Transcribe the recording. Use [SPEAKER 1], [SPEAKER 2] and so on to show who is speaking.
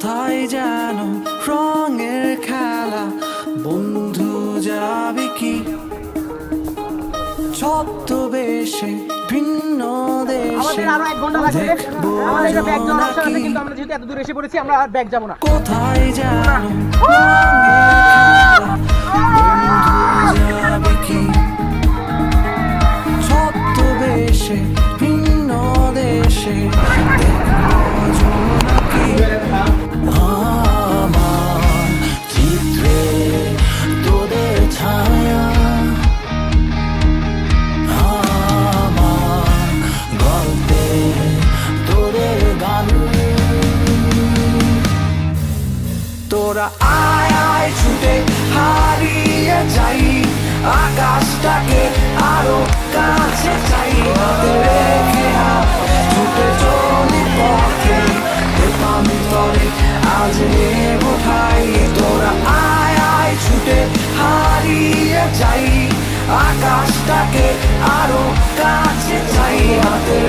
[SPEAKER 1] কোথায় যেন রঙের খেলা, বন্ধু যাবে কি ছদ্মবেশে ভিন্ন দেশে, দেখবো জোনাকি।
[SPEAKER 2] কিন্তু আমরা যেহেতু এত দূর এসে পড়েছি, আমরা আর ব্যাগ যাবো না।
[SPEAKER 1] কোথায় যেন রঙের খেলা, বন্ধু যাবে কি ছদ্মবেশে ভিন্ন দেশে, দেখবো জোনাকি। আমার চিত্রে তোদের ছায়া, আমার গল্পে তোদের গান। তোরা আয় আয় ছুটে হারিয়ে যাই, আকাশটাকে আরো কাছে চাই, হাতে রেখে হাত ছুটে চলি পথে, দেবান্তরে আজ বোঠাই। তোরা আয় আয় ছুটে হারিয়ে যাই, আকাশটাকে আরো কাছে চাই, হাতে